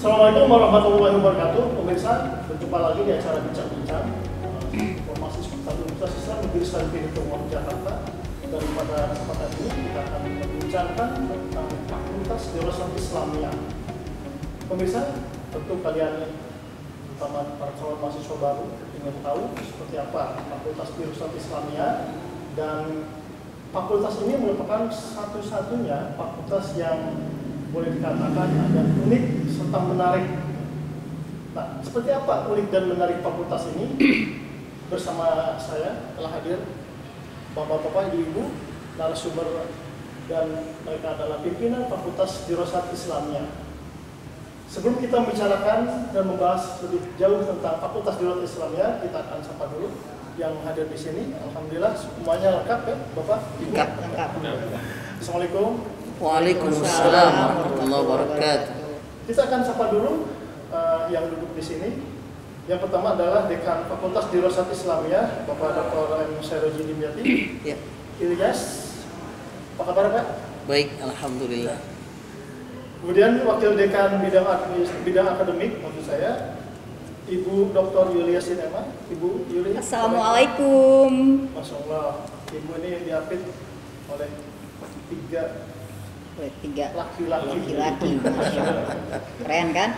Assalamualaikum warahmatullahi wabarakatuh. Pemirsa, berjumpa lagi di acara Bincang-Bincang Informasi seputar Universitas Islam Negeri Syarifudin Jakarta. Daripada kesempatan ini kita akan membincangkan tentang Fakultas Dirasat Islamiyah. Pemirsa, tentu kalian terutama para calon mahasiswa baru ingin tahu seperti apa Fakultas Dirasat Islamiyah, dan fakultas ini merupakan satu-satunya fakultas yang boleh dikatakan agak unik serta menarik. Nah, seperti apa unik dan menarik fakultas ini? Bersama saya telah hadir bapak-bapak, ibu-ibu, narasumber, dan mereka adalah pimpinan Fakultas Dirasat Islamiyah. Sebelum kita membicarakan dan membahas lebih jauh tentang Fakultas Dirasat Islamiyah, kita akan sapa dulu yang hadir di sini. Alhamdulillah semuanya lengkap ya, Bapak, Ibu. Lengkap. Assalamualaikum. Waalaikumsalam warahmatullahi wabarakatuh. Kita akan sapa dulu yang duduk di sini. Yang pertama adalah Dekan Fakultas Dirasat Islamiyah, Bapak Dr. M. Syairoji Dimyati. Ya. Ilyas, apa kabar Pak? Baik, alhamdulillah. Kemudian Wakil Dekan bidang akademik, maksud saya, Ibu Dr. Yulia Sinema. Ibu Yulia. Assalamualaikum. Masya Allah, Ibu ini diapit oleh tiga laki-laki. Masya Allah. Keren kan?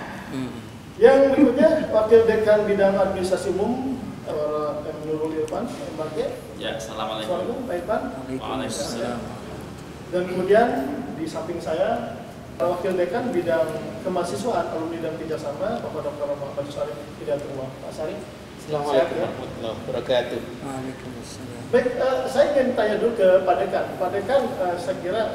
Yang berikutnya Wakil Dekan Bidang Administrasi Umum M. Nurul Irfan, Mbak. Ya, assalamualaikum. Pak Irfan. Waalaikumsalam. Dan kemudian di samping saya Wakil Dekan Bidang Kemahasiswaan, Alumni dan Kerjasama, Bapak Dr. Muhammad Syarif Hidayatullah. Pak Syarif. Assalamualaikum warahmatullahi wabarakatuh. Waalaikumsalam. Baik, saya ingin tanya dulu ke Pak Dekan. Pak Dekan, saya kira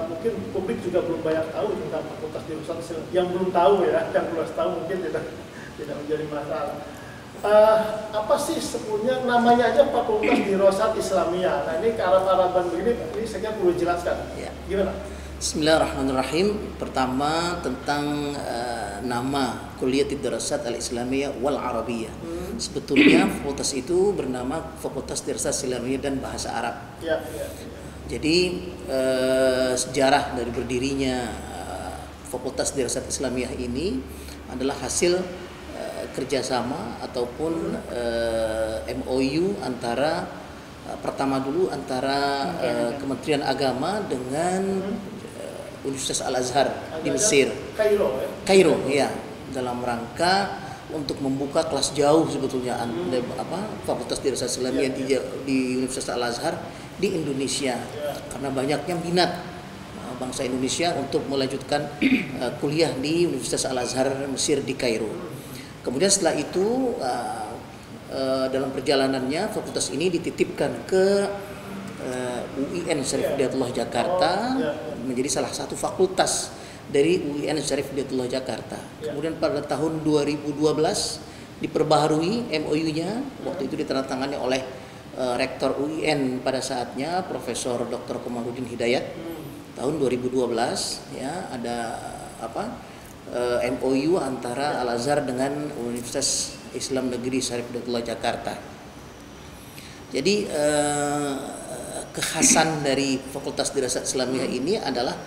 mungkin publik juga belum banyak tahu tentang Fakultas Dirasat Islamiyah. Yang belum tahu ya, yang belum tahu mungkin tidak menjadi masalah. Apa sih sebetulnya namanya aja Fakultas Dirasat Islamiyah? Nah ini ke Arab-Araban begini, ini saya kira perlu jelaskan. Ya. Gimana? Bismillahirrahmanirrahim. Pertama tentang nama Kuliyatud Dirasat Al-Islamiyah wal Arabiyah. Sebetulnya fakultas itu bernama Fakultas Dirasat Islamiyah dan Bahasa Arab. Ya. Jadi sejarah dari berdirinya Fakultas Dirasat Islamiyah ini adalah hasil kerjasama ataupun MOU antara pertama dulu antara Kementerian Agama dengan Universitas Al-Azhar di Mesir, Kairo ya, dalam rangka untuk membuka kelas jauh sebetulnya Fakultas Dirasat Islamiyah di Universitas Al-Azhar di Indonesia, karena banyaknya minat bangsa Indonesia untuk melanjutkan kuliah di Universitas Al-Azhar Mesir di Kairo. Kemudian setelah itu dalam perjalanannya fakultas ini dititipkan ke UIN Syarif Hidayatullah Jakarta, menjadi salah satu fakultas dari UIN Syarif Hidayatullah Jakarta. Kemudian pada tahun 2012 diperbaharui MOU-nya, waktu itu ditandatangani oleh Rektor UIN pada saatnya Profesor Dr. Komarudin Hidayat. Tahun 2012 ya ada MOU antara Al-Azhar dengan Universitas Islam Negeri Syarif Hidayatullah Jakarta. Jadi kekhasan dari Fakultas Dirasat Islamiyah ini adalah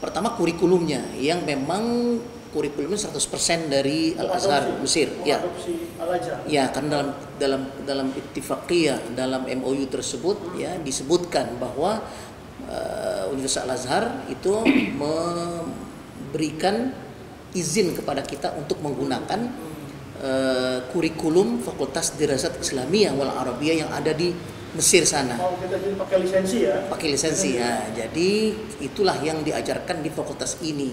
pertama kurikulumnya yang memang kurikulumnya 100% dari Al-Azhar Mesir. Ya, karena dalam ittifaqiyah dalam MOU tersebut ya disebutkan bahwa Universitas Al-Azhar itu memberikan izin kepada kita untuk menggunakan kurikulum Fakultas Dirasat Islamiyah wal Arabiyah yang ada di Mesir sana. Kita jadi pakai lisensi ya? Pakai lisensi ya. Jadi itulah yang diajarkan di fakultas ini.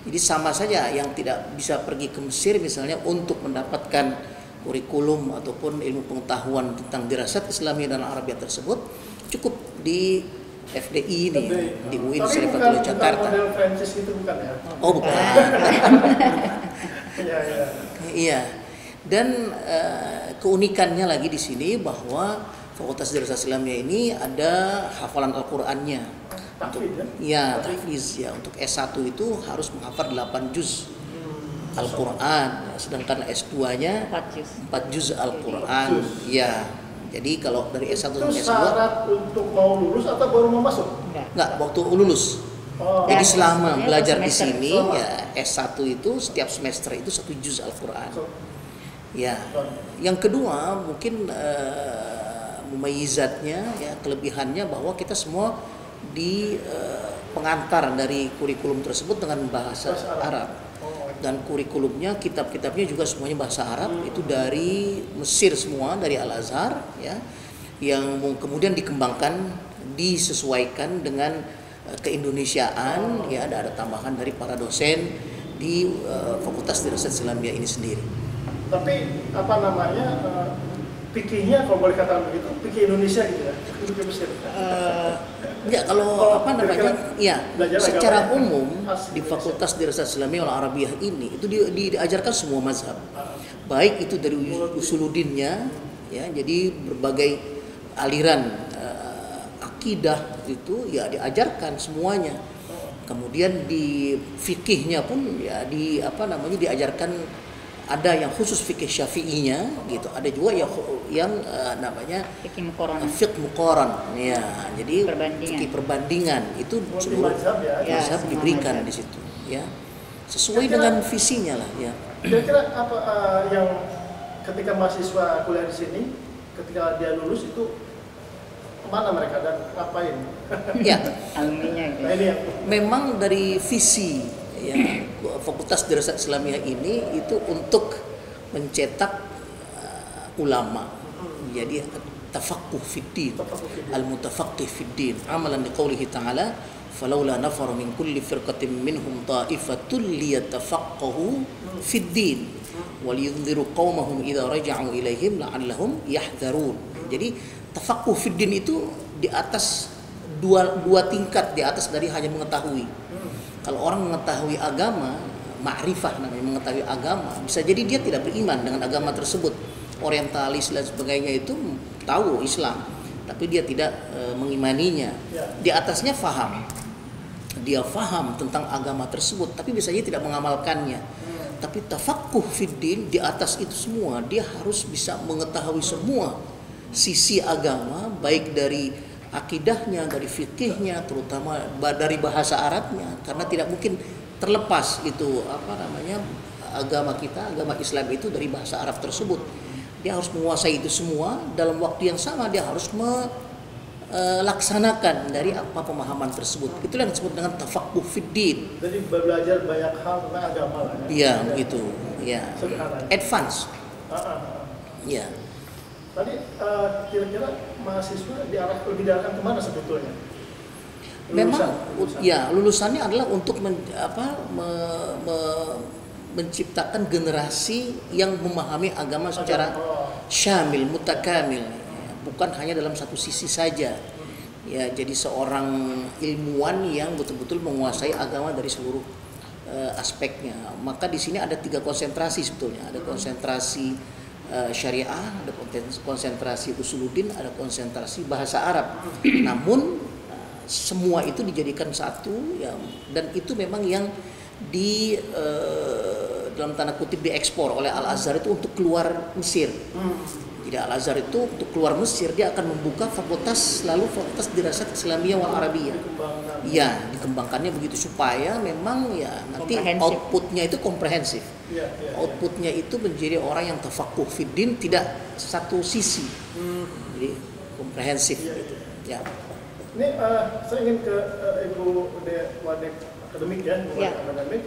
Jadi sama saja yang tidak bisa pergi ke Mesir misalnya untuk mendapatkan kurikulum ataupun ilmu pengetahuan tentang dirasat Islamiyah dan Arabiyah tersebut cukup di FDI ini, di UIN Syarif Hidayatullah Jakarta. Bukan model Francis itu bukan ya? Oh bukan. Iya. Dan keunikannya lagi di sini bahwa Fakultas Dirasat Islamiyah ini ada hafalan Al-Qur'annya. Tahfiz ya. Untuk S1 itu harus menghafal 8 juz Al-Qur'an, sedangkan S2-nya 4 juz Al-Qur'an. Ya. Jadi kalau dari S1 itu ke S2 syarat untuk mau lulus atau baru mau masuk? Enggak, waktu lulus. Oh. Jadi Dan selama sebenarnya belajar di semester. sini Selama. ya S1 itu setiap semester itu 1 juz Al-Qur'an. So, Ya. Yang kedua mungkin mumayizatnya ya kelebihannya bahwa kita semua di pengantar dari kurikulum tersebut dengan bahasa Arab. oh, Dan kurikulumnya kitab-kitabnya juga semuanya bahasa Arab, itu dari Mesir semua, dari Al-Azhar ya, yang kemudian dikembangkan disesuaikan dengan keindonesiaan ya, ada tambahan dari para dosen di Fakultas Dirasat Islamiyah ini sendiri. tapi apa namanya fikihnya kalau boleh katakan begitu, fikih Indonesia gitu ya, fikih Mesir. Ya kalau apa namanya ya belajar secara agama umum khas di Indonesia. Fakultas Dirasat Islamiyah wal Arabiyah ini itu diajarkan semua mazhab, baik itu dari usuluddinnya ya, jadi berbagai aliran akidah itu ya diajarkan semuanya. Kemudian di fikihnya pun ya diajarkan, ada yang khusus fikih Syafi'inya gitu, ada juga yang namanya Fikih muqaranah. fiqh muqaran ya, jadi Perbandingan. fikih perbandingan itu Multi seluruh mazhab ya. Ya, mazhab semua diberikan mazhab. di situ ya, sesuai Kira-kira- dengan visinya lah ya. Kira-kira apa yang ketika mahasiswa kuliah di sini, ketika dia lulus itu kemana mereka dan ngapain? Ya, Alumninya gitu. Nah ini yang memang dari visi ya Fakultas Dirasat Islamiyah ini itu untuk mencetak ulama. Jadi tafaqquh fid din, al-mutafaqqih fid din, amalan liqaulihi ta'ala, falaula nafara min kulli firqatin minhum ta'ifatun liyatafaqahu fid din wa liyunziru qaumahum idza raja'u ilaihim la'allahum yahdharun. Jadi tafaqquh fid din itu di atas dua tingkat di atas dari hanya mengetahui. Kalau orang mengetahui agama, ma'rifah namanya, mengetahui agama, bisa jadi dia tidak beriman dengan agama tersebut. Orientalis dan sebagainya itu tahu Islam, tapi dia tidak mengimaninya. Di atasnya faham. Dia faham tentang agama tersebut, tapi bisa jadi tidak mengamalkannya. Tapi tafaqquh fid din, di atas itu semua dia harus bisa mengetahui semua sisi agama, baik dari akidahnya, dari fikihnya, terutama dari bahasa Arabnya, karena tidak mungkin terlepas itu apa namanya agama kita, agama Islam itu dari bahasa Arab tersebut. Dia harus menguasai itu semua dalam waktu yang sama, dia harus melaksanakan dari apa pemahaman tersebut. Itulah yang disebut dengan tafaqquh fid din. jadi belajar banyak hal tentang agama lah ya. Iya, begitu. Ya. Sederhana. Advance. Ya. Tadi kira-kira mahasiswa diarahkan kemana sebetulnya? Memang Lulusan. ya lulusannya adalah untuk menciptakan generasi yang memahami agama secara syamil, mutakamil, bukan hanya dalam satu sisi saja. Ya, jadi seorang ilmuwan yang betul-betul menguasai agama dari seluruh aspeknya. Maka di sini ada 3 konsentrasi sebetulnya. Ada konsentrasi syariah, ada konsentrasi usuluddin, ada konsentrasi bahasa Arab. Namun semua itu dijadikan satu ya, dan itu memang yang dalam tanda kutip diekspor oleh Al-Azhar itu untuk keluar Mesir. Jadi Al-Azhar itu untuk keluar Mesir dia akan membuka fakultas Dirasat Islamiyah wal Arabiyah. Ya, dikembangkannya begitu supaya memang ya nanti outputnya itu komprehensif. Outputnya itu menjadi orang yang tafaqquh fid din, tidak satu sisi. Jadi komprehensif gitu. Ya. Ini saya ingin ke Ibu Wadek akademik ya, akademik.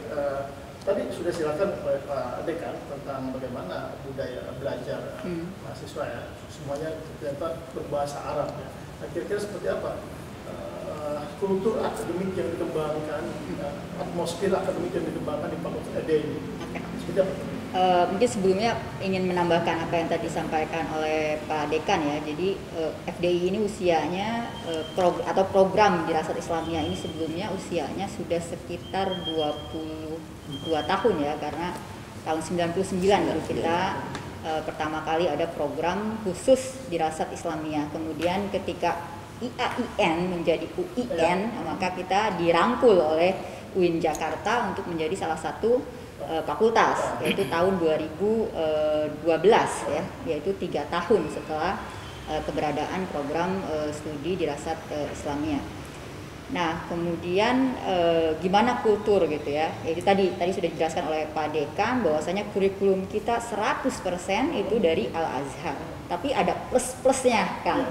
Tadi sudah silakan oleh Pak Dekan tentang bagaimana budaya belajar mahasiswa ya, semuanya ternyata berbahasa Arab ya. Nah, kira-kira seperti apa kultur akademik yang dikembangkan, atmosfer akademik yang dikembangkan di Fakultas ED ini? Seperti apa? Mungkin sebelumnya ingin menambahkan apa yang tadi disampaikan oleh Pak Dekan ya. Jadi FDI ini usianya atau program Dirasat Islamiyah ini sebelumnya usianya sudah sekitar 22 tahun ya, karena tahun 99 baru kita pertama kali ada program khusus Dirasat Islamiyah. Kemudian ketika IAIN menjadi UIN, maka kita dirangkul oleh UIN Jakarta untuk menjadi salah satu fakultas, yaitu tahun 2012 ya, yaitu 3 tahun setelah keberadaan program studi Dirasat Islamiyah. Nah, kemudian gimana kultur gitu ya. Itu tadi sudah dijelaskan oleh Pak Dekan bahwasanya kurikulum kita 100% itu dari Al-Azhar. Tapi ada plus-plusnya, Kang.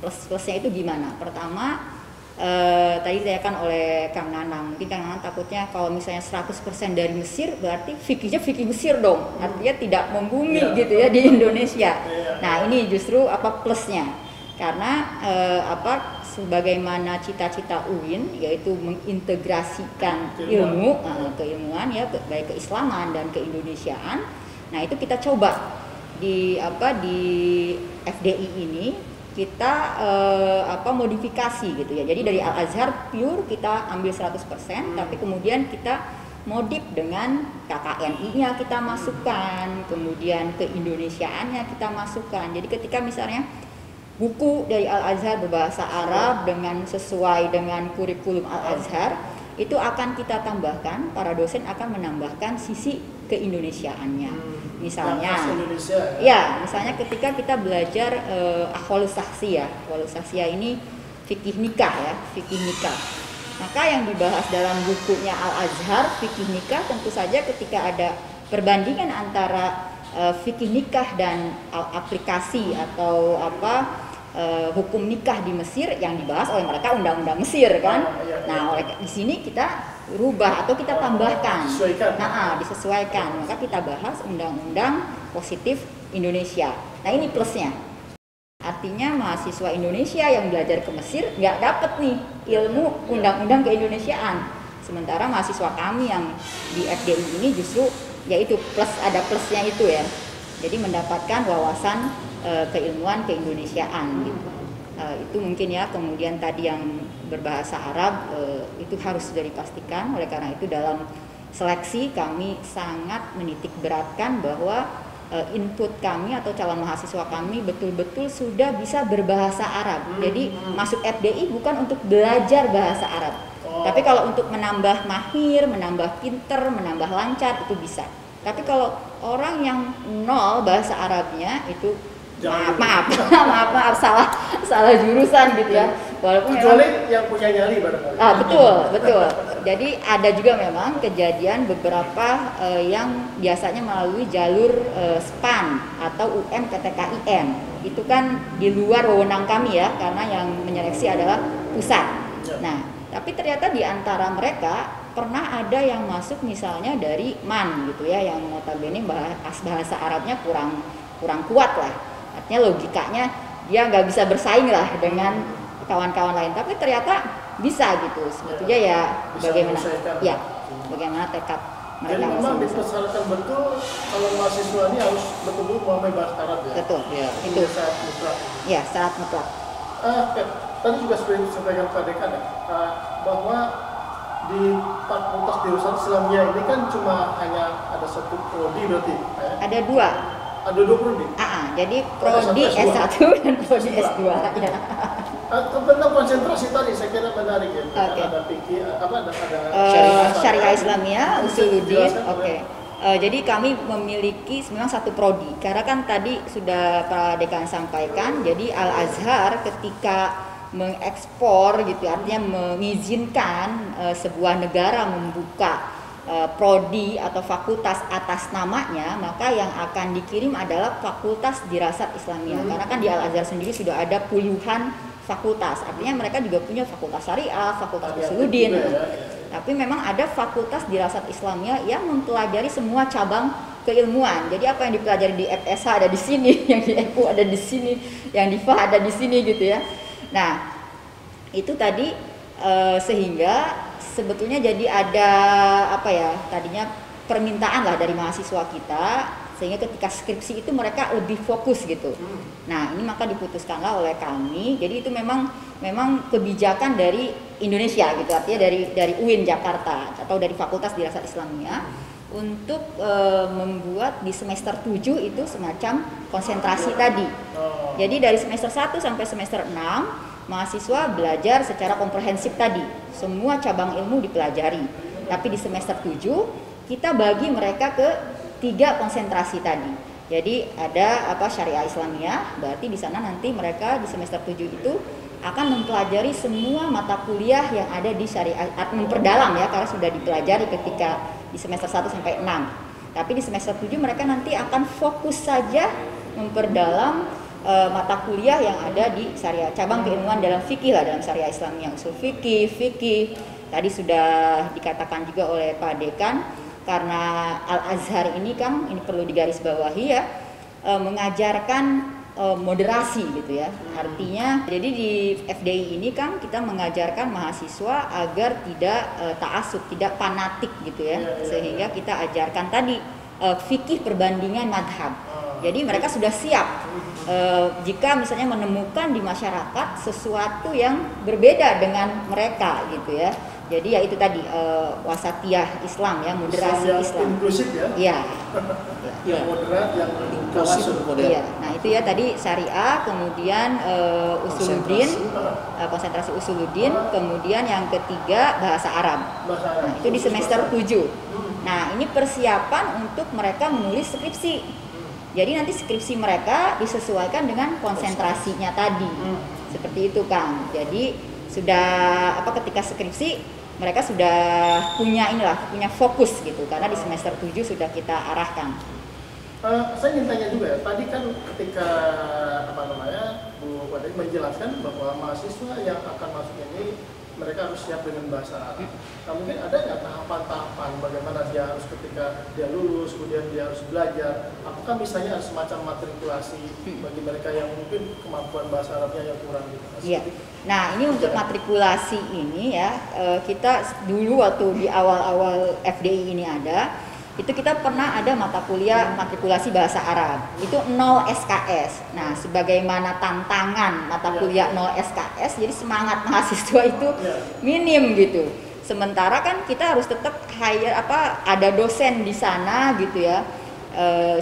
Plus-plusnya itu gimana? Pertama, tadi ditanyakan oleh Kang Nanang. Mungkin Kang Nanang takutnya kalau misalnya 100% dari Mesir berarti fikihnya fikih Mesir dong. Artinya tidak membumi gitu ya di Indonesia. Nah, ini justru plusnya. Karena sebagaimana cita-cita UIN yaitu mengintegrasikan ilmu keilmuan ya baik keislaman dan keindonesiaan. Nah, itu kita coba di FDI ini kita modifikasi gitu ya. Jadi dari Al-Azhar pure kita ambil 100%, tapi kemudian kita modif dengan KKNI-nya kita masukkan, kemudian keindonesiaannya kita masukkan. Jadi ketika misalnya buku dari Al-Azhar berbahasa Arab dengan sesuai dengan kurikulum Al-Azhar, itu akan kita tambahkan, para dosen akan menambahkan sisi keindonesiaannya. Misalnya, misalnya ketika kita belajar ahwalus sahsiyah, ahwalus sahsiyah ini fikih nikah ya, fikih nikah. Maka yang dibahas dalam bukunya Al-Azhar, fikih nikah, tentu saja ketika ada perbandingan antara fikih nikah dan aplikasi atau hukum nikah di Mesir yang dibahas oleh mereka undang-undang Mesir kan. Nah, oleh di sini kita rubah atau kita tambahkan, disesuaikan. Maka kita bahas undang-undang positif Indonesia. Nah, ini plusnya. Artinya mahasiswa Indonesia yang belajar ke Mesir nggak dapat nih ilmu undang-undang keindonesiaan. Sementara mahasiswa kami yang di FDI ini justru yaitu ada plusnya itu ya. Jadi mendapatkan wawasan keilmuan keindonesiaan gitu. Itu mungkin ya. Kemudian tadi yang berbahasa Arab itu harus sudah dipastikan. Oleh karena itu dalam seleksi kami sangat menitik beratkan bahwa input kami atau calon mahasiswa kami betul-betul sudah bisa berbahasa Arab. Jadi masuk FDI bukan untuk belajar bahasa Arab. Tapi kalau untuk menambah mahir, menambah pinter, menambah lancar itu bisa. Tapi kalau orang yang nol bahasa Arabnya itu maaf salah jurusan gitu ya. Walaupun kecuali yang punya nyali barangkali. Betul. Jadi ada juga memang kejadian beberapa yang biasanya melalui jalur SPAN atau UMPTKIN. Itu kan di luar wewenang kami ya, karena yang menyeleksi adalah pusat. Nah, tapi ternyata di antara mereka pernah ada yang masuk misalnya dari MAN gitu ya, yang notabene bahasa Arabnya kurang kuat lah. Artinya logikanya dia nggak bisa bersaing lah dengan kawan-kawan lain, tapi ternyata bisa gitu. Sebetulnya ya bagaimana tekad mereka. Jadi memang dipersyaratkan betul kalau mahasiswa ini harus betul-betul memahami bahasa Arab ya. Betul. Ya, itu syarat mutlak. Ya, syarat mutlak. Tadi juga sudah disampaikan Pak Dekan ya, bahwa di Fakultas Dirasat Islamiyah ini kan cuma hanya ada satu prodi berarti. Ada dua. Ada dua prodi. Jadi prodi S1 dan prodi S2 ya. Tentang konsentrasi tadi saya kira menarik ya. Ada fikih ada Syariah Islamiyah, Usuluddin. Jadi kami memiliki memang satu prodi. Karena kan tadi sudah Pak Dekan sampaikan, jadi Al-Azhar ketika mengekspor gitu, artinya mengizinkan sebuah negara membuka prodi atau fakultas atas namanya, maka yang akan dikirim adalah Fakultas Dirasat Islamiyah. Karena kan di Al-Azhar sendiri sudah ada puluhan fakultas. Artinya mereka juga punya fakultas syariah, fakultas Usuluddin. Tapi memang ada Fakultas Dirasat Islamiyah yang mempelajari semua cabang keilmuan. Jadi apa yang dipelajari di FSH ada di sini, yang di FU ada di sini, yang di FA ada di sini gitu ya. Nah, itu tadi sehingga sebetulnya jadi ada tadinya permintaan lah dari mahasiswa kita, sehingga ketika skripsi itu mereka lebih fokus gitu. Nah, ini maka diputuskanlah oleh kami. Jadi itu memang kebijakan dari Indonesia gitu, artinya dari UIN Jakarta atau dari Fakultas Dirasat Islamiyah untuk membuat di semester 7 itu semacam konsentrasi tadi. Jadi dari semester 1 sampai semester 6 mahasiswa belajar secara komprehensif tadi. Semua cabang ilmu dipelajari. Tapi di semester 7 kita bagi mereka ke 3 konsentrasi tadi. Jadi ada Syariah Islamiyah, berarti di sana nanti mereka di semester 7 itu akan mempelajari semua mata kuliah yang ada di syariah, memperdalam ya, karena sudah dipelajari ketika di semester 1 sampai 6. Tapi di semester 7 mereka nanti akan fokus saja memperdalam mata kuliah yang ada di syariah, cabang keilmuan dalam fikih lah, dalam syariah Islamiyah, usul fikih. Tadi sudah dikatakan juga oleh Pak Dekan, karena Al-Azhar ini kan, ini perlu digarisbawahi ya, mengajarkan moderasi gitu ya. Artinya jadi di FDI ini kan kita mengajarkan mahasiswa agar tidak ta'assub, tidak fanatik gitu ya. Sehingga kita ajarkan tadi fikih perbandingan madhab. Jadi mereka sudah siap jika misalnya menemukan di masyarakat sesuatu yang berbeda dengan mereka gitu ya. Jadi ya itu tadi wasatiyah Islam ya, moderasi Islam. Inklusif ya. Iya. Yang moderat, yang inklusif model. Iya. Nah, itu ya tadi syariah, kemudian usuluddin, konsentrasi usuluddin, kemudian yang ketiga bahasa Arab. Nah, itu di semester 7. Nah, ini persiapan untuk mereka menulis skripsi. Jadi nanti skripsi mereka disesuaikan dengan konsentrasinya tadi. Seperti itu, Kang. Jadi sudah ketika skripsi mereka sudah punya fokus gitu, karena di semester 7 sudah kita arahkan. Saya ingin tanya juga ya, tadi kan ketika Bu Wadid menjelaskan bahwa mahasiswa yang akan masuk ini mereka harus siap dengan bahasa Arab. Nah, mungkin ada nggak tahapan-tahapan bagaimana dia harus ketika dia lulus, kemudian dia harus belajar? Apakah misalnya ada semacam matrikulasi bagi mereka yang mungkin kemampuan bahasa Arabnya yang kurang gitu? Iya. Nah, ini untuk matrikulasi ini ya, kita dulu waktu di awal-awal FDI ini itu kita pernah ada mata kuliah matrikulasi bahasa Arab, itu 0 SKS. Nah, sebagaimana tantangan mata kuliah 0 SKS, jadi semangat mahasiswa itu minim gitu. Sementara kan kita harus tetap ada dosen di sana gitu ya.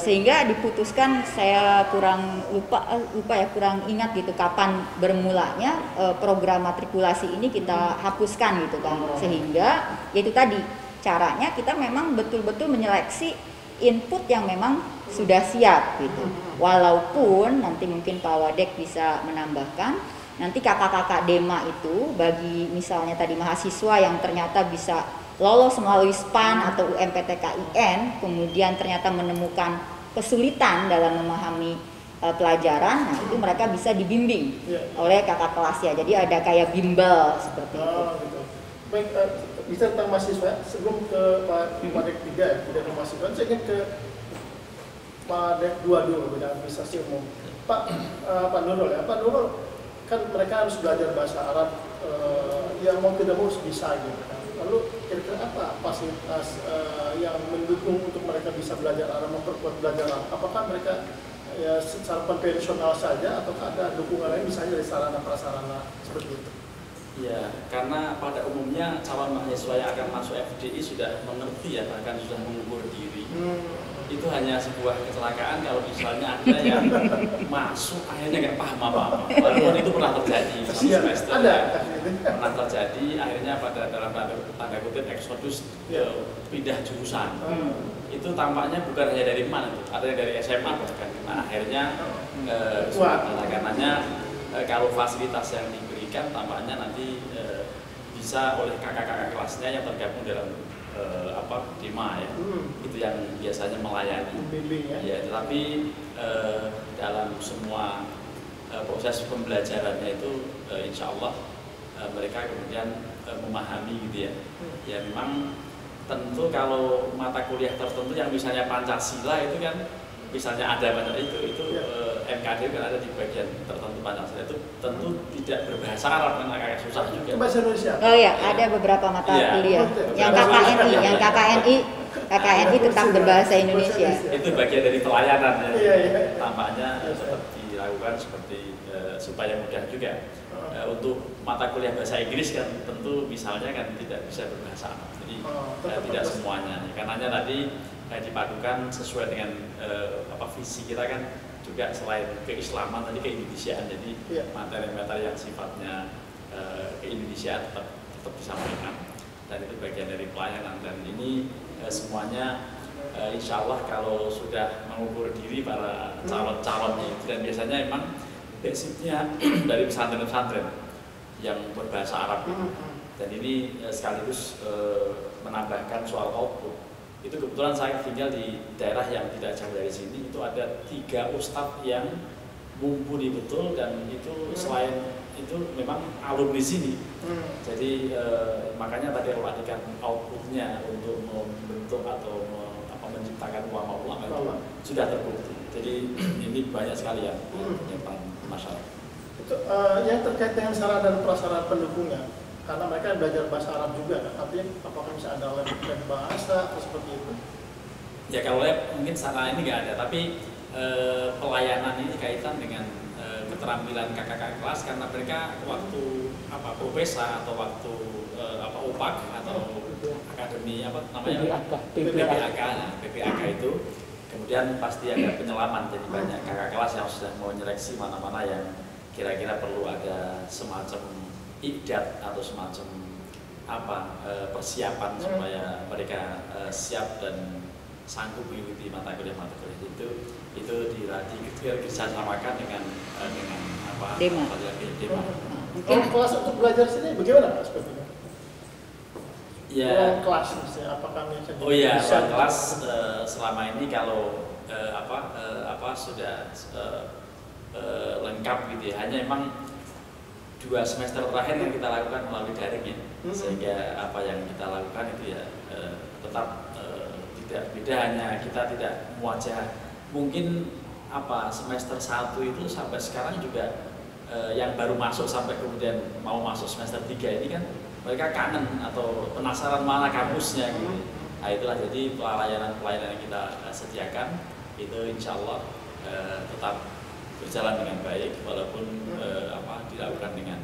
Sehingga diputuskan, saya kurang ingat gitu kapan bermulanya program matrikulasi ini kita hapuskan gitu kan. Sehingga yaitu tadi caranya kita memang betul-betul menyeleksi input yang memang sudah siap gitu. Walaupun nanti mungkin Pak Wadek bisa menambahkan, nanti kakak-kakak Dema itu bagi misalnya tadi mahasiswa yang ternyata bisa lolos melalui SPAN atau UMPTKIN, kemudian ternyata menemukan kesulitan dalam memahami pelajaran, nah itu mereka bisa dibimbing oleh kakak kelas ya. Jadi ada kayak bimbel seperti itu. Gitu. Baik, bisa tentang mahasiswa, sebelum ke Pak Dek 3 ya, tidak ke mahasiswa, saya ingin ke Pak Dek 2 dulu, bidang administrasi umum. Pak Nurul ya, Pak Nurul kan mereka harus belajar bahasa Arab, yang mau tidak mau harus bisa gitu kan. Lalu kira-kira apa fasilitas yang mendukung untuk mereka bisa belajar Arab, memperkuat belajar Arab? Apakah mereka ya secara konvensional saja, atau ada dukungan lain misalnya dari sarana prasarana seperti itu? Ya, karena pada umumnya calon mahasiswa yang akan masuk FDI sudah mengerti ya, bahkan sudah mengukur diri. Itu hanya sebuah kecelakaan kalau misalnya ada yang masuk akhirnya nggak paham apa-apa. Walaupun itu pernah terjadi satu semester. Pernah terjadi, akhirnya pada dalam tanda kutip eksodus pindah jurusan. Itu tampaknya bukan hanya dari mana itu, ada yang dari SMA bahkan. Nah, akhirnya karenanya kalau fasilitas yang diberikan tampaknya nanti bisa oleh kakak-kakak kelasnya yang tergabung dalam Dema ya, itu yang biasanya melayani. Ya, tetapi dalam semua proses pembelajarannya itu insya Allah mereka kemudian memahami gitu ya. Ya memang tentu kalau mata kuliah tertentu yang misalnya Pancasila itu kan, misalnya ada banyak itu MKD kan ada di bagian tertentu Pancasila itu tentu tidak berbahasa Arab, kan agak susah juga. Bahasa Indonesia. Oh ya, ada beberapa mata kuliah. Yang KKNI tetap berbahasa Indonesia. Itu bagian dari pelayanan ya. Tampaknya tetap dilakukan seperti supaya mudah juga. Untuk mata kuliah bahasa Inggris kan tentu misalnya kan tidak bisa berbahasa Arab. Jadi tidak semuanya. Karenanya tadi dipadukan sesuai dengan visi kita kan juga selain keislaman tadi keindonesiaan, jadi materi-materi yang sifatnya keindonesiaan tetap disampaikan, dan itu bagian dari pelayanan. Dan ini semuanya insya Allah kalau sudah mengukur diri para calon-calonnya itu, dan biasanya emang basicnya dari pesantren-pesantren. yang berbahasa Arab gitu. Dan ini sekaligus menambahkan soal output. Itu kebetulan saya tinggal di daerah yang tidak jauh dari sini, itu ada 3 ustadz yang mumpuni betul, dan itu selain itu memang alumni sini. Jadi makanya tadi kalau artikan outputnya untuk membentuk atau menciptakan ulama-ulama itu sudah terbukti. Jadi ini banyak sekali yang menyimpan masalah. Itu yang terkait dengan sarana dan prasarana pendukungnya, karena mereka belajar bahasa Arab juga kan, artinya apakah bisa ada lab bahasa atau seperti itu? Ya kalau lab mungkin sarana ini nggak ada, tapi pelayanan ini kaitan dengan keterampilan kakak-kakak kelas, karena mereka waktu profesa atau waktu UPAK atau akademi PPAK itu, kemudian pasti ada penyelaman. Jadi banyak kakak kelas yang sudah mau menyeleksi mana-mana yang kira-kira perlu ada semacam iqdad atau semacam persiapan supaya mereka siap dan sanggup mengikuti mata kuliah itu dikerjasamakan dengan Dema. Kalau kelas untuk belajar sini bagaimana Pak sepertinya? Ya. Ruang kelas misalnya, apakah misalnya? Oh iya, ruang kelas selama ini kalau sudah lengkap gitu ya. Hanya memang 2 semester terakhir yang kita lakukan melalui daring ya, sehingga apa yang kita lakukan itu ya tetap tidak beda, hanya kita tidak mewajah mungkin semester 1 itu sampai sekarang juga yang baru masuk sampai kemudian mau masuk semester 3 ini kan mereka kangen atau penasaran mana kampusnya gitu. Nah itulah, jadi pelayanan yang kita sediakan itu insya Allah tetap berjalan dengan baik walaupun dilakukan dengan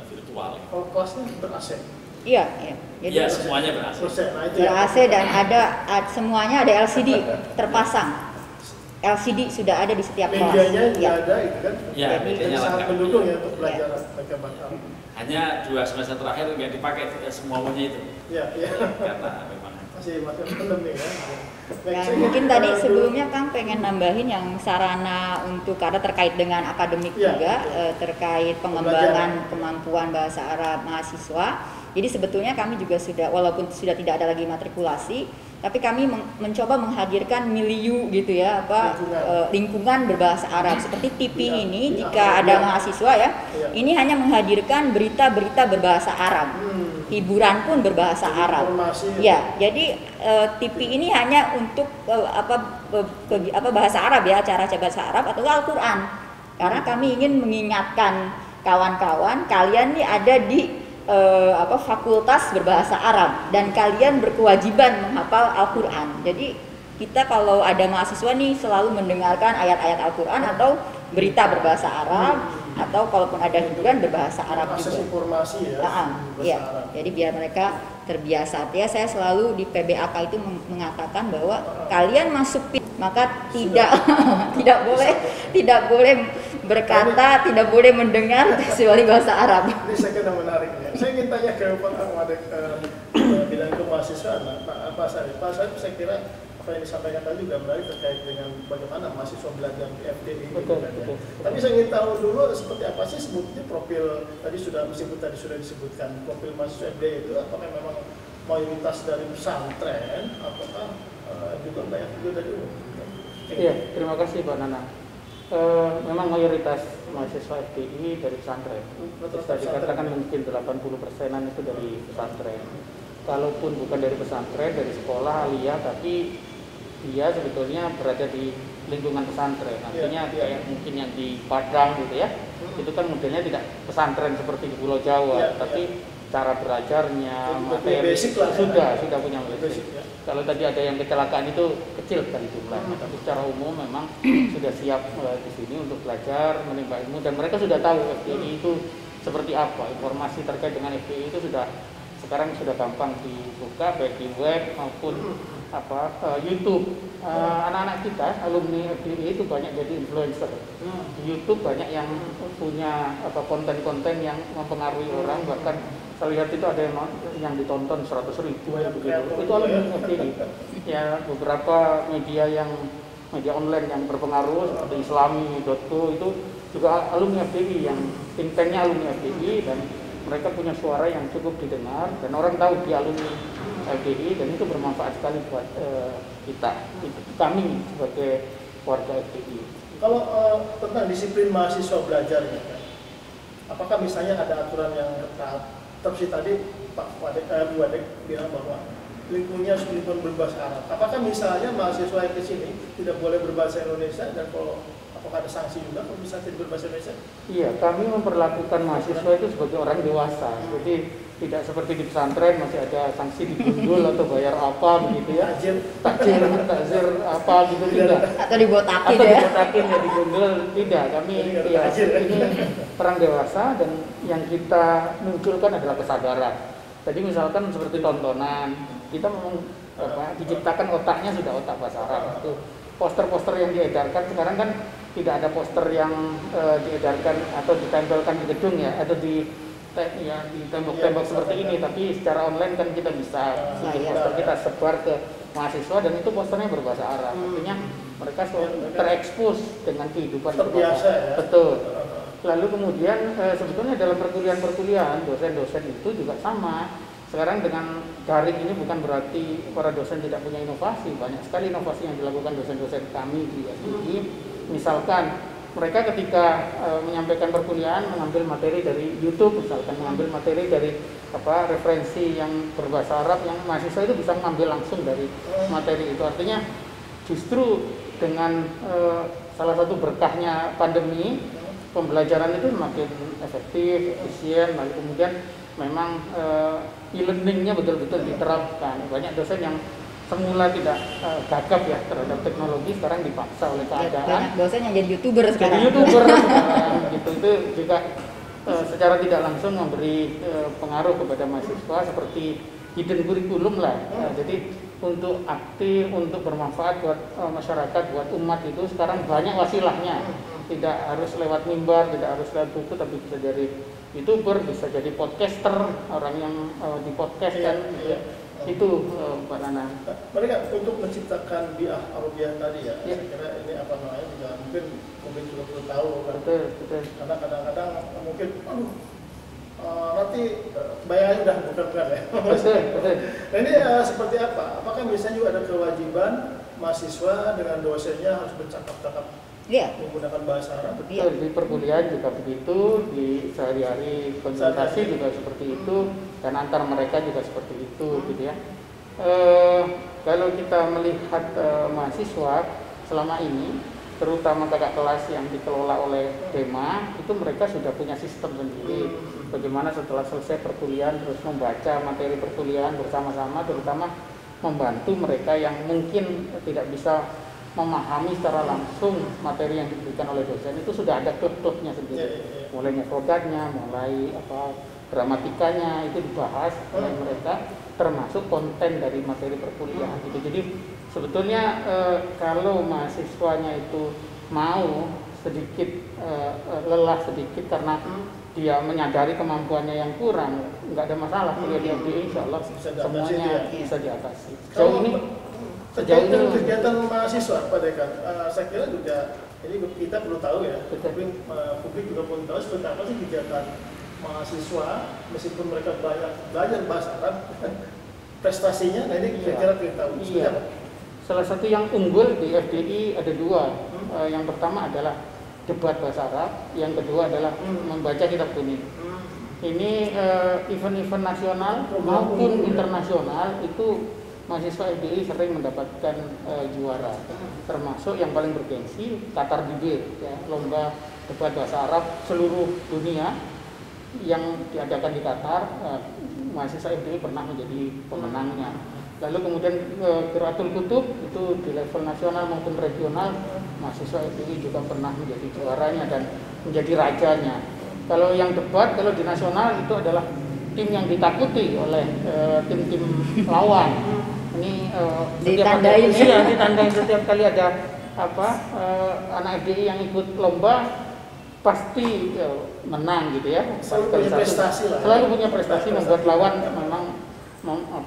virtual. Oh, kelasnya ber-AC? Iya. Jadi ya, semuanya ber-AC. Ber-AC dan semuanya ada LCD terpasang. LCD sudah ada di setiap kelas. Medianya juga ada, itu kan? Ya, medianya sangat mendukung ya untuk belajar baca bahasa Arab. Hanya 2 semester terakhir nggak dipakai semuanya itu. Iya. Karena memang masih belum nih kan. Nah, mungkin tadi sebelumnya Kang pengen nambahin yang sarana untuk, karena terkait dengan akademik juga, terkait pengembangan kemampuan bahasa Arab mahasiswa. Jadi sebetulnya kami juga sudah, walaupun sudah tidak ada lagi matrikulasi, tapi kami mencoba menghadirkan milieu gitu ya, lingkungan berbahasa Arab seperti TV ini. Jika ada mahasiswa ya, ini hanya menghadirkan berita-berita berbahasa Arab, hiburan pun berbahasa Arab. Ya, jadi TV ini hanya untuk bahasa Arab ya, acara bahasa Arab atau Al-Quran. Karena kami ingin mengingatkan kawan-kawan, kalian nih ada di fakultas berbahasa Arab dan kalian berkewajiban menghafal Al-Quran. Jadi kita kalau ada mahasiswa nih selalu mendengarkan ayat-ayat Al-Quran atau berita berbahasa Arab, atau kalaupun ada hiburan berbahasa Arab juga. Informasi ya. Arab. Jadi biar mereka terbiasa. Ya, saya selalu di PBAK itu mengatakan bahwa kalian masuk maka tidak boleh berkata, tidak boleh mendengar kecuali bahasa Arab. Ini saya kira menarik ya. Saya ingin tanya ke Pak Ahmad bidang kemahasiswaan, Pak Sarif, saya kira apa yang disampaikan tadi juga menarik terkait dengan bagaimana mahasiswa belajar di FDI. Betul. Tapi saya ingin tahu dulu seperti apa sih sebetulnya profil tadi sudah disebutkan profil mahasiswa FDI itu, apakah memang mayoritas dari pesantren ataukah juga banyak juga dari umum? Iya, terima kasih Pak Nana. Memang mayoritas mahasiswa FDI dari pesantren. Bisa dikatakan mungkin 80%-an itu dari pesantren. Kalaupun bukan dari pesantren, dari sekolah aliyah, tapi dia sebetulnya berada di lingkungan pesantren. Artinya kayak mungkin yang di Padang gitu ya, itu kan modelnya tidak pesantren seperti di Pulau Jawa, tapi cara belajarnya, materi sudah punya basic. Kalau tadi ada yang kecelakaan itu kecil kan jumlahnya, tapi secara umum memang sudah siap di sini untuk belajar, menimba ilmu, dan mereka sudah tahu FDI itu seperti apa. Informasi terkait dengan FDI itu sekarang sudah gampang dibuka baik di web maupun YouTube. Anak-anak kita alumni FDI itu banyak jadi influencer. Di YouTube banyak yang punya konten-konten yang mempengaruhi orang, bahkan saya lihat itu ada yang ditonton 100.000 begitu. Itu alumni FDI. Ya, beberapa media online yang berpengaruh seperti islami.co itu juga alumni FDI, yang think tanknya alumni FDI, dan mereka punya suara yang cukup didengar dan orang tahu dia alumni FDI, dan itu bermanfaat sekali buat kita, kami sebagai warga FDI. Kalau tentang disiplin mahasiswa belajar, ya, apakah misalnya ada aturan yang ketat? Seperti tadi Pak Bu Wadek bilang bahwa lingkungannya harus lingkungan berbahasa Arab. Apakah misalnya mahasiswa yang ke sini tidak boleh berbahasa Indonesia, dan kalau apakah ada sanksi juga kalau bisa tidak berbahasa Indonesia? Iya, kami memperlakukan mahasiswa itu sebagai orang dewasa. Jadi tidak seperti di pesantren masih ada sanksi digundul atau bayar apa begitu ya. Takjir apa gitu tidak. Atau dibotakin Atau ya. dibotakin ya, digundul tidak. Kami ya ini orang dewasa, dan yang kita munculkan adalah kesadaran. Jadi misalkan seperti tontonan, kita memang diciptakan otaknya sudah otak bahasa Arab. Itu poster-poster yang diedarkan sekarang kan tidak ada poster yang diedarkan atau ditempelkan di gedung ya, atau di tembok-tembok seperti ini, tapi secara online kan kita bisa bikin poster, kita sebar ke mahasiswa, dan itu posternya berbahasa Arab. Artinya mereka terekspos dengan kehidupan terbiasa ya. Betul. Lalu kemudian sebetulnya dalam perkuliahan dosen-dosen itu juga sama. Sekarang dengan daring ini bukan berarti para dosen tidak punya inovasi. Banyak sekali inovasi yang dilakukan dosen-dosen kami di FDI. Misalkan mereka ketika menyampaikan perkuliahan mengambil materi dari YouTube, misalkan mengambil materi dari referensi yang berbahasa Arab, yang mahasiswa itu bisa mengambil langsung dari materi itu. Artinya justru dengan salah satu berkahnya pandemi, pembelajaran itu makin efektif, efisien, lalu kemudian memang e-learningnya betul-betul diterapkan. Banyak dosen yang semula tidak gagap ya terhadap teknologi, sekarang dipaksa oleh keadaan. Banyak dosen yang jadi YouTuber sekarang. Jadi YouTuber gitu, itu juga secara tidak langsung memberi pengaruh kepada mahasiswa, seperti hidden kurikulum lah. Jadi untuk aktif, untuk bermanfaat buat masyarakat, buat umat itu sekarang banyak wasilahnya. Tidak harus lewat mimbar, tidak harus lewat buku, tapi bisa jadi YouTuber, bisa jadi podcaster, orang yang di podcast kan. Itu Mbak Nana. Mereka untuk menciptakan biah Arabiah tadi ya, saya kira ini juga mungkin publik juga perlu tahu kan. Betul. Karena kadang-kadang mungkin nanti bayarnya udah bukan ya. Betul. Nah ini seperti apa? Apakah misalnya juga ada kewajiban mahasiswa dengan dosennya harus bercakap-cakap menggunakan bahasa Arab? Betul, di perkuliahan juga begitu, di sehari-hari konsultasi juga seperti itu, dan antar mereka juga seperti itu gitu ya. Kalau kita melihat mahasiswa selama ini, terutama kakak kelas yang dikelola oleh DEMA, itu mereka sudah punya sistem sendiri. Bagaimana setelah selesai perkuliahan terus membaca materi perkuliahan bersama-sama, terutama membantu mereka yang mungkin tidak bisa memahami secara langsung materi yang diberikan oleh dosen. Itu sudah ada klub-klubnya sendiri, mulai mufrodatnya, mulai gramatikanya itu dibahas oleh mereka, termasuk konten dari materi perkuliahan gitu. Jadi sebetulnya kalau mahasiswanya itu mau sedikit lelah sedikit karena dia menyadari kemampuannya yang kurang, nggak ada masalah. Kuliah di FDI insya Allah semuanya bisa diatasi. Sejauh ini kegiatan mahasiswa Pak Dekan, saya kira juga ini kita perlu tahu ya, publik juga perlu tahu seperti apa sih kegiatan mahasiswa meskipun mereka banyak belajar bahasa Arab, prestasinya. Nah ini kira-kira kita tahu seperti apa? Salah satu yang unggul di FDI ada dua. Yang pertama adalah debat bahasa Arab, yang kedua adalah membaca kitab kuning. Ini event-event nasional maupun internasional itu mahasiswa FDI sering mendapatkan juara, termasuk yang paling bergengsi Qatar Debate ya, lomba debat bahasa Arab seluruh dunia yang diadakan di Qatar. Mahasiswa FDI pernah menjadi pemenangnya. Lalu kemudian Qiraatul Kutub itu di level nasional maupun regional, mahasiswa FDI juga pernah menjadi juaranya dan menjadi rajanya. Kalau yang debat, kalau di nasional itu adalah tim yang ditakuti oleh tim-tim lawan. Ini ditandain ditandain setiap kali ada anak FDI yang ikut lomba pasti menang gitu ya. Selalu punya prestasi lah. Selalu punya prestasi, membuat lawan memang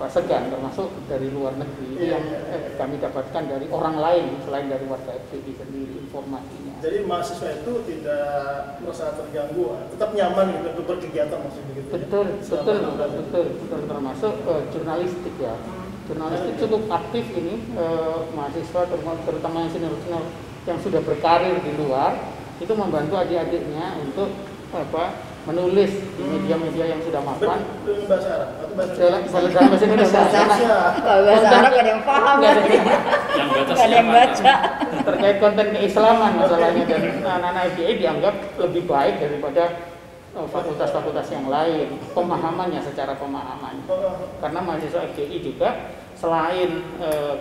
segan, termasuk dari luar negeri yang kami dapatkan dari orang lain selain dari warga FPI sendiri informasinya. Jadi mahasiswa itu tidak merasa terganggu, tetap nyaman gitu untuk berkegiatan maksudnya begitu. Betul, termasuk jurnalistik ya. Jurnalistik cukup aktif ini, mahasiswa terutama yang senior yang sudah berkarir di luar itu membantu adik-adiknya untuk menulis di media-media yang sudah mapan. Dengan bahasa Arab atau bahasa Indonesia. Kalau bahasa Arab gak ada yang paham kan? Yang baca Gak ada yang baca. Terkait konten keislaman masalahnya, dan anak-anak FPI dianggap lebih baik daripada fakultas-fakultas yang lain pemahamannya, secara pemahaman. Karena mahasiswa FPI juga selain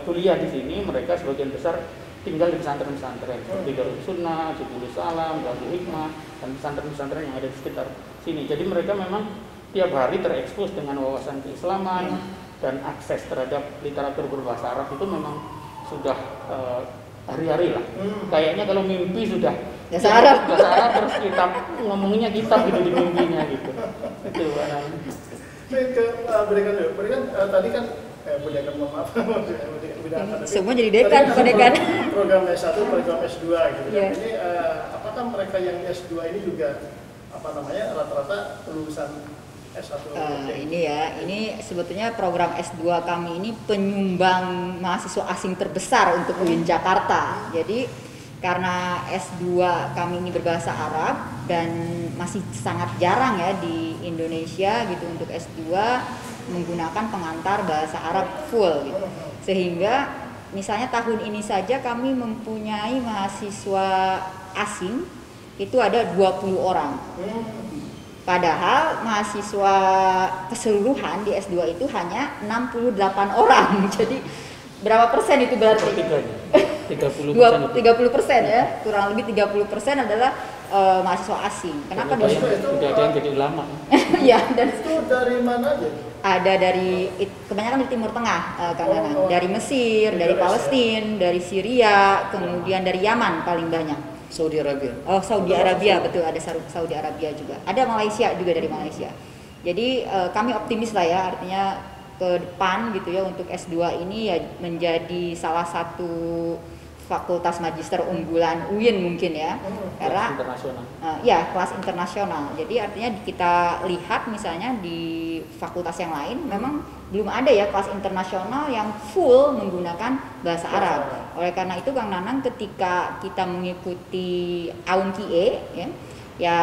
kuliah di sini, mereka sebagian besar tinggal di pesantren-pesantren seperti Darul Sunnah, Jibulus Salam, Darul Hikmah, dan pesantren-pesantren yang ada di sekitar sini. Jadi mereka memang tiap hari terekspos dengan wawasan keislaman dan akses terhadap literatur berbahasa Arab itu memang sudah hari-hari lah. Kayaknya kalau mimpi sudah bahasa Arab terus kita ngomongnya kitab gitu di mimpinya gitu. Itu berikan tadi kan berikan mohon maaf semua jadi dekan bukan dekan. Program S1, program S2 gitu. Yeah. Ini apakah mereka yang S2 ini juga rata-rata lulusan S1? Ini sebetulnya program S2 kami ini penyumbang mahasiswa asing terbesar untuk UIN Jakarta. Jadi karena S2 kami ini berbahasa Arab dan masih sangat jarang ya di Indonesia gitu untuk S2 menggunakan pengantar bahasa Arab full gitu. Sehingga misalnya tahun ini saja kami mempunyai mahasiswa asing itu ada 20 orang. Padahal mahasiswa keseluruhan di S2 itu hanya 68 orang. Jadi berapa persen itu berarti? 30% ya, kurang lebih 30% adalah mahasiswa asing. Kenapa? Sudah ada yang jadi ulama. Iya, dan itu dari mana aja? Ada dari kebanyakan di Timur Tengah, dari Mesir, dari Palestina, dari Syria, kemudian dari Yaman paling banyak. Saudi Arabia. Oh, Saudi Arabia, betul, ada Saudi Arabia juga. Ada Malaysia juga, dari Malaysia. Jadi kami optimis lah ya, artinya ke depan gitu ya untuk S2 ini ya menjadi salah satu fakultas magister unggulan UIN mungkin ya, karena kelas internasional. Jadi artinya kita lihat misalnya di fakultas yang lain memang belum ada ya kelas internasional yang full menggunakan bahasa Arab. Oleh karena itu Kang Nanang, ketika kita mengikuti AUNKIE ya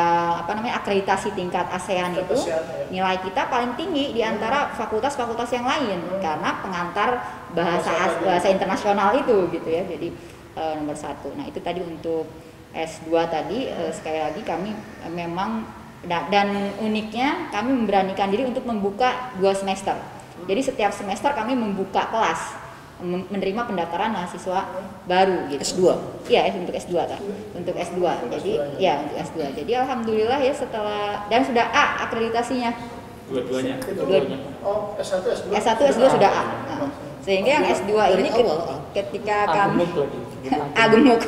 akreditasi tingkat ASEAN itu nilai kita paling tinggi di antara fakultas-fakultas yang lain karena pengantar bahasa internasional itu gitu ya. Jadi nomor 1. Nah itu tadi untuk S2 tadi sekali lagi kami memang dan uniknya kami memberanikan diri untuk membuka 2 semester. Jadi setiap semester kami membuka kelas, menerima pendaftaran mahasiswa baru gitu. S2? Iya, untuk S2 kan. Untuk S2. Jadi ya untuk S2. Jadi alhamdulillah ya setelah dan sudah A akreditasinya. Dua-duanya. Oh, S1, S2. S1, S2 sudah A. Sehingga yang S2 ini ketika kami gemuk.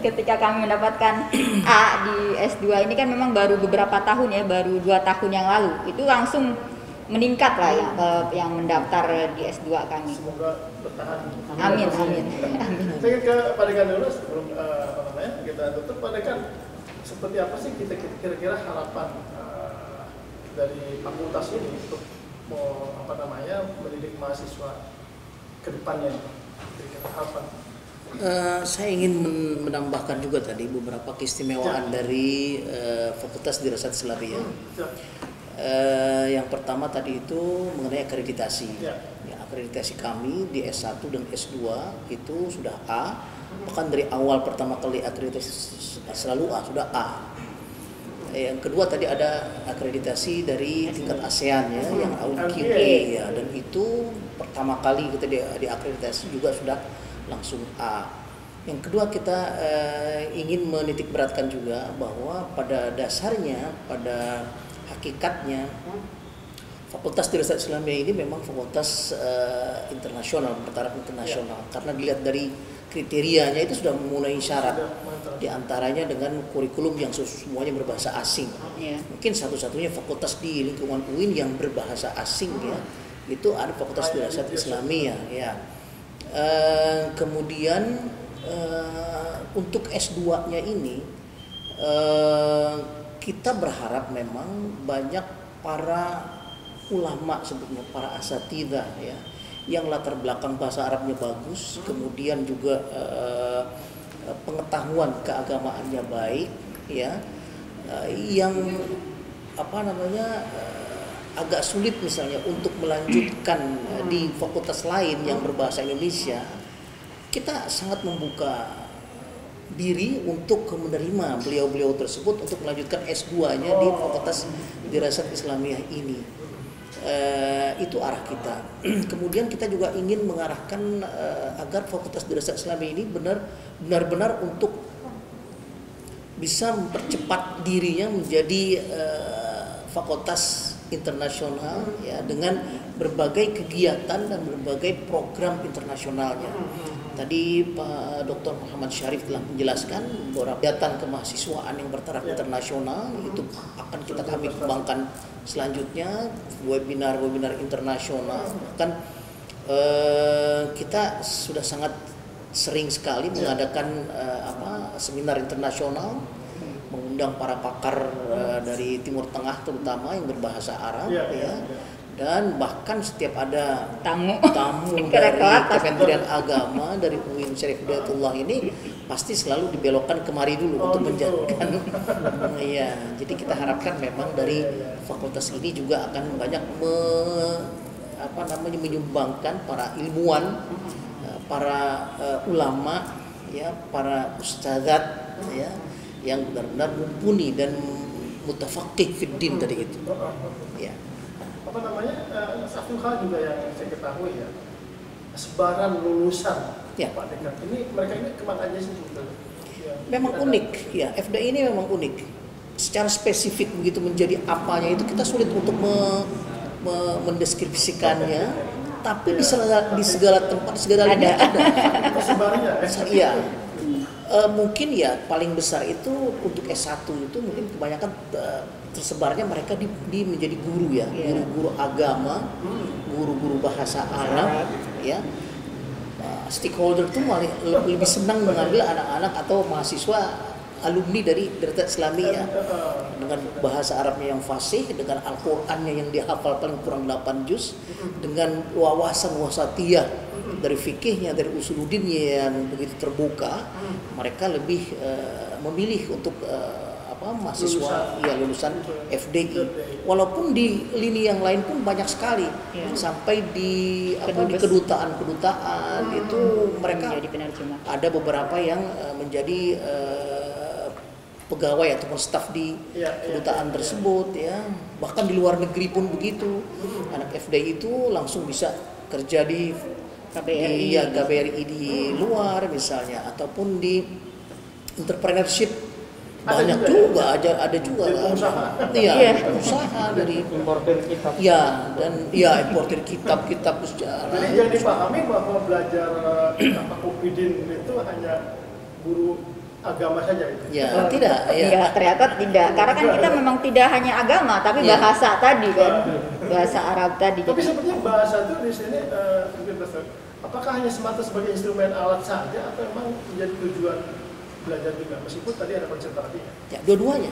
Ketika kami mendapatkan A di S2 ini kan memang baru beberapa tahun ya, baru 2 tahun yang lalu. Itu langsung meningkat lah ya yang mendaftar di S2 kami. Semoga bertahan. Amin. Saya ingin ke Pak Dekan dulu sebelum kita tutup. Pak Dekan, seperti apa sih kita kira-kira harapan dari fakultas ini untuk mendidik mahasiswa ke depannya? Kira-kira harapan. Saya ingin menambahkan juga tadi beberapa keistimewaan dari Fakultas Dirasat Islamiyah. Yang pertama tadi itu mengenai akreditasi. Ya, akreditasi kami di S1 dan S2 itu sudah A. Bahkan dari awal pertama kali akreditasi selalu A, sudah A. Yang kedua tadi ada akreditasi dari tingkat ASEAN ya, yang AUNKIE ya, dan itu pertama kali kita di akreditasi juga sudah langsung A. Yang kedua kita ingin menitik beratkan juga bahwa pada dasarnya, pada hakikatnya Fakultas Dirasat Islamiyah ini memang fakultas internasional, bertaraf internasional, karena dilihat dari kriterianya itu sudah memenuhi syarat, diantaranya dengan kurikulum yang semuanya berbahasa asing. Mungkin satu-satunya fakultas di lingkungan UIN yang berbahasa asing ya, itu ada Fakultas Dirasat Islamiyah ya. Kemudian untuk S2-nya ini kita berharap memang banyak para ulama sebetulnya, para asatidzah ya, yang latar belakang bahasa Arabnya bagus, kemudian juga pengetahuan keagamaannya baik ya, yang agak sulit misalnya untuk melanjutkan di fakultas lain yang berbahasa Indonesia. Kita sangat membuka diri untuk menerima beliau-beliau tersebut untuk melanjutkan S2-nya di Fakultas Dirasat Islamiyah ini. Itu arah kita. Kemudian kita juga ingin mengarahkan agar Fakultas Dirasat Islamiyah ini benar-benar untuk bisa mempercepat dirinya menjadi fakultas internasional ya, dengan berbagai kegiatan dan berbagai program internasionalnya. Tadi Pak Dr. Muhammad Syarif telah menjelaskan beberapa kegiatan kemahasiswaan yang bertaraf internasional itu akan kami kembangkan selanjutnya, webinar internasional. Kan kita sudah sangat sering sekali mengadakan seminar internasional, mengundang para pakar dari Timur Tengah terutama yang berbahasa Arab ya. Dan bahkan setiap ada tamu dari Kementerian Agama dari UIN Syarif Hidayatullah ini pasti selalu dibelokkan kemari dulu untuk menjalankan ya. Jadi kita harapkan memang dari fakultas ini juga akan banyak menyumbangkan para ilmuwan, para ulama ya, para ustadzat ya, yang benar-benar mumpuni dan mutafaqih fid din tadi itu. Ya. Satu hal juga yang saya ketahui ya, sebaran lulusan ya. Pak Dekan ini, mereka ini kemana aja sih? Memang unik ya, FDI ini memang unik. Secara spesifik begitu menjadi apanya itu kita sulit untuk mendeskripsikannya, tapi di segala tempat, segala lini ada. Iya. Mungkin ya paling besar itu untuk S1 itu mungkin kebanyakan tersebarnya mereka menjadi guru ya, guru-guru agama, guru-guru bahasa Arab ya. Stakeholder itu malah lebih senang mengambil anak-anak atau mahasiswa alumni dari Dirasat Islamiyah dengan bahasa Arabnya yang fasih, dengan Al-Qur'annya yang dihafal paling kurang 8 juz, dengan wawasan wasatiyah dari fikihnya, dari usuluddinnya yang begitu terbuka. Mereka lebih memilih untuk mahasiswa lulusan FDI. Walaupun di lini yang lain pun banyak sekali, sampai di kedutaan itu mereka ada beberapa yang menjadi pegawai ataupun staf di kedutaan tersebut ya. Bahkan di luar negeri pun begitu. Anak FDI itu langsung bisa kerja di KBRI di luar misalnya, ataupun di entrepreneurship banyak juga, ada juga usaha dari importer kitab importer kitab sejarah. Jadi jangan dipahami bahwa belajar Kopidin itu hanya guru agama saja itu. Ya, tidak. Ya, ternyata tidak. Karena kan kita memang tidak hanya agama, tapi bahasa tadi kan, bahasa Arab tadi. Tapi sebenarnya bahasa itu di sini apakah hanya semata sebagai instrumen alat saja atau memang menjadi tujuan belajar juga, meskipun tadi ada konsentrasinya? Ya, dua-duanya.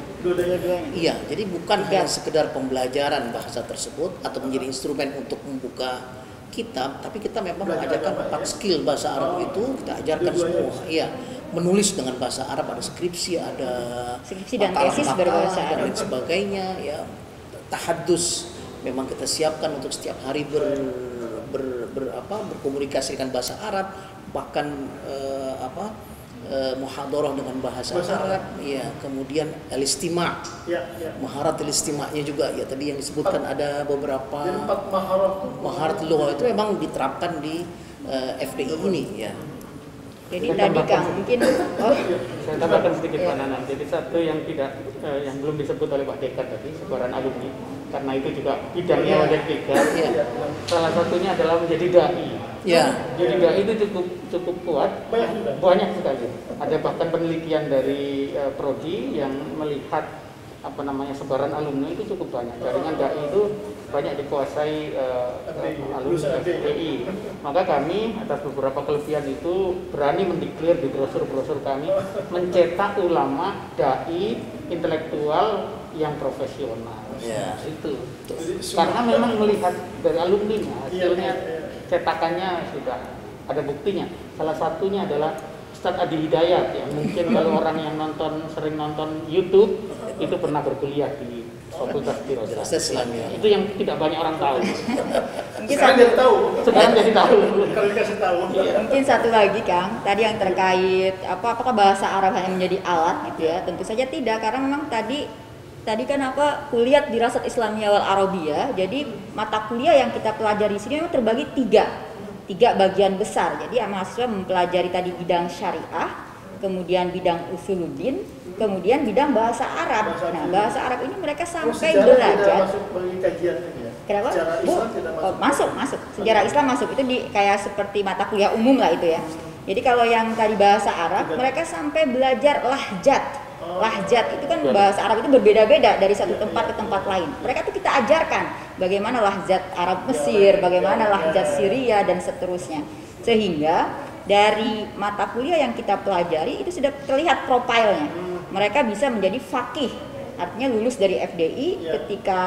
Iya, jadi bukan hanya sekedar pembelajaran bahasa tersebut atau menjadi instrumen untuk membuka kitab, tapi kita memang mengajarkan 4 skill bahasa Arab itu kita ajarkan semua. Iya, menulis dengan bahasa Arab, ada skripsi dan tesis berbahasa Arab dan sebagainya ya. Tahadus memang kita siapkan untuk setiap hari berkomunikasi dengan bahasa Arab, bahkan muhadharah dengan bahasa Arab ya. Kemudian al-istima', maharat al-istima'nya juga ya, tadi yang disebutkan ada beberapa maharat lugha itu memang diterapkan di FDI ini ya. Jadi tadi Kang mungkin saya tambahkan sedikit Pak Nanan. Jadi satu yang yang belum disebut oleh Pak Dekan tadi, sebaran alumni, karena itu juga bidangnya oleh Dekan. Salah satunya adalah menjadi dai. Jadi dai itu cukup kuat, banyak sekali. Ada bahkan penelitian dari prodi yang melihat sebaran alumni itu cukup banyak. Jaringan dai itu banyak dikuasai alumni FDI. Maka kami atas beberapa kelebihan itu berani mendeklar di brosur-brosur kami mencetak ulama, dai, intelektual yang profesional. Ya. Itu. Karena memang melihat dari alumninya hasilnya cetakannya sudah ada buktinya. Salah satunya adalah Ustadz Adi Hidayat yang mungkin kalau orang yang sering nonton YouTube itu pernah berkuliah di Fakultas Dirasat Islamiyah. Itu yang tidak banyak orang tahu. Mungkin Sekarang jadi tahu. Sekarang jadi tahu. Kalau dikasih tahu. Mungkin satu lagi Kang, tadi yang terkait apakah bahasa Arab hanya menjadi alat gitu ya? Tentu saja tidak, karena memang tadi kan kuliah Dirasat Islamiyah wal Arabiyah. Jadi mata kuliah yang kita pelajari di sini memang terbagi tiga bagian besar. Jadi mahasiswa mempelajari tadi bidang syariah, kemudian bidang usuluddin, kemudian bidang bahasa Arab. Nah, bahasa Arab ini mereka sampai belajar. Masuk bagi kajian ini ya. Kenapa? Sejarah Islam tidak masuk. Masuk. Sejarah Islam masuk. Itu kayak seperti mata kuliah umum lah itu ya. Jadi kalau yang tadi bahasa Arab, mereka sampai belajar lahjat. Lahjat itu kan bahasa Arab itu berbeda-beda dari satu tempat ke tempat lain. Mereka tuh kita ajarkan bagaimana lahjat Arab Mesir, bagaimana lahjat Syria dan seterusnya. Sehingga dari mata kuliah yang kita pelajari itu sudah terlihat profilnya. Mereka bisa menjadi faqih, artinya lulus dari FDI. Ketika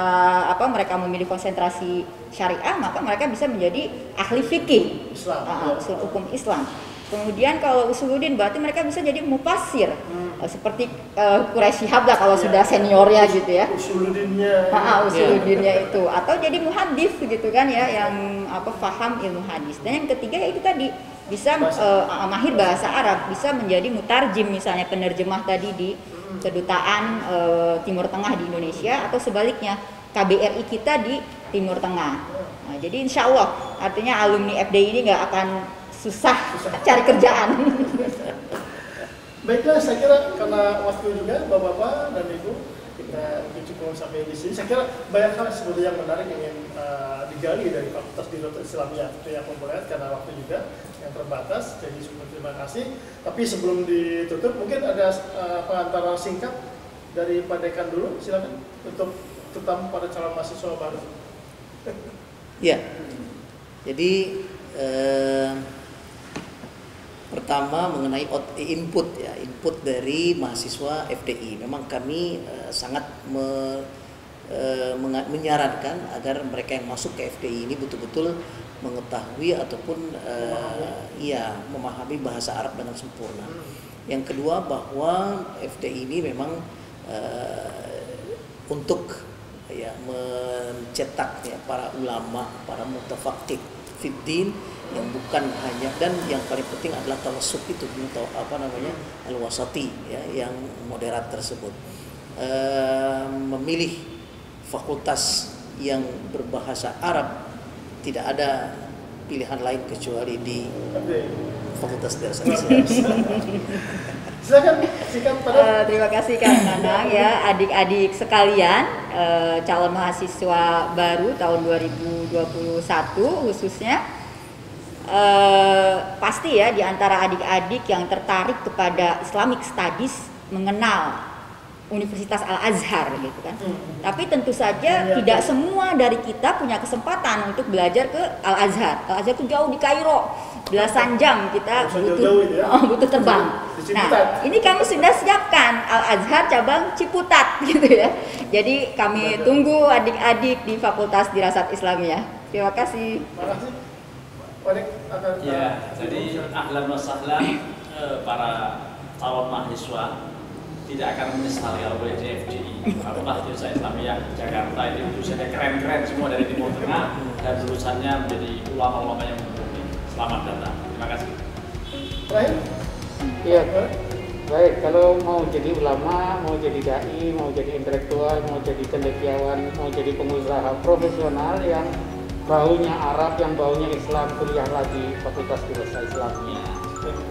mereka memilih konsentrasi syariah, maka mereka bisa menjadi ahli fikih, usul hukum Islam. Kemudian kalau usuluddin berarti mereka bisa jadi mufassir, seperti Quraisy Shihab lah kalau sudah seniornya gitu ya. Usuluddinnya itu, atau jadi muhadis gitu kan ya, yang faham ilmu hadis. Dan yang ketiga yaitu tadi bisa mahir bahasa Arab, bisa menjadi mutarjim, misalnya penerjemah tadi di kedutaan Timur Tengah di Indonesia, atau sebaliknya KBRI kita di Timur Tengah. Nah, jadi insya Allah artinya alumni FDI ini nggak akan susah cari kerjaan. Baiklah, saya kira karena waktu juga Bapak-bapak dan Ibu, kita cukup sampai di sini. Saya kira banyak hal sebetulnya yang menarik ingin digali dari Fakultas Dirasat Islamiyah yang memperlihat, karena waktu juga yang terbatas. Jadi super terima kasih. Tapi sebelum ditutup, mungkin ada antara singkat dari Pak Dekan dulu, silakan, untuk terutama pada calon mahasiswa baru. Ya, jadi pertama mengenai input dari mahasiswa FDI. Memang kami sangat menyarankan agar mereka yang masuk ke FDI ini betul-betul mengetahui ataupun memahami bahasa Arab dengan sempurna. Yang kedua, bahwa FDI ini memang untuk mencetak para ulama, para mutafaqih fiddin, yang bukan hanya, dan yang paling penting adalah tawassut itu, al-wasati yang moderat tersebut. Memilih fakultas yang berbahasa Arab, tidak ada pilihan lain kecuali di Fakultas Dirasat Islamiyah. Silakan, terima kasih Kang Nanang ya, adik-adik sekalian, calon mahasiswa baru tahun 2021 khususnya. Pasti ya di antara adik-adik yang tertarik kepada Islamic Studies mengenal Universitas Al-Azhar gitu kan. Tapi tentu saja tidak semua dari kita punya kesempatan untuk belajar ke Al-Azhar. Al-Azhar itu jauh di Kairo, belasan jam kita butuh terbang. Nah, ini kami sudah siapkan Al-Azhar cabang Ciputat gitu ya. Jadi kami tunggu adik-adik di Fakultas Dirasat Islamiyah. Terima kasih. Ya, jadi ahlan wa sahlan para calon mahasiswa tidak akan menyesal kalau boleh di FDI. Fakultas Dirasat Islamiyah Jakarta ini lulusannya keren-keren semua dari Timur Tengah, dan lulusannya menjadi ulama-ulama yang mumpuni. Selamat datang. Terima kasih. Terakhir? Iya, baik. Kalau mau jadi ulama, mau jadi dai, mau jadi intelektual, mau jadi cendekiawan, mau jadi pengusaha profesional yang baunya Arab, yang baunya Islam, kuliah lagi Fakultas Dirasat Islamiyah.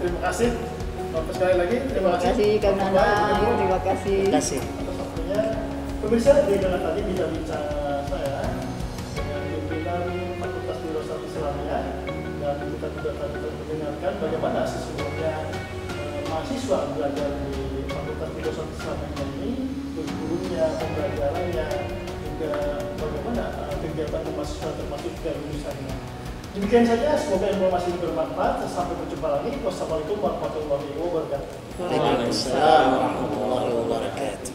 Terima kasih. Sekali lagi terima kasih Kang Nanang, terima kasih. atas waktunya. Pemirsa, dengan tadi bicara saya dengan pimpinan Fakultas Dirasat Islamiyah, dan kita juga tadi mendengarkan bagaimana sesungguhnya mahasiswa belajar di Fakultas Dirasat Islamiyah ini, gurunya, pembelajarannya, juga bagaimana kegiatan kegiatan mahasiswa termasuk juga lulusannya. Demikian saja, semoga informasi ini bermanfaat. Sampai berjumpa lagi. Wassalamualaikum warahmatullahi wabarakatuh. Waalaikumsalam warahmatullahi wabarakatuh.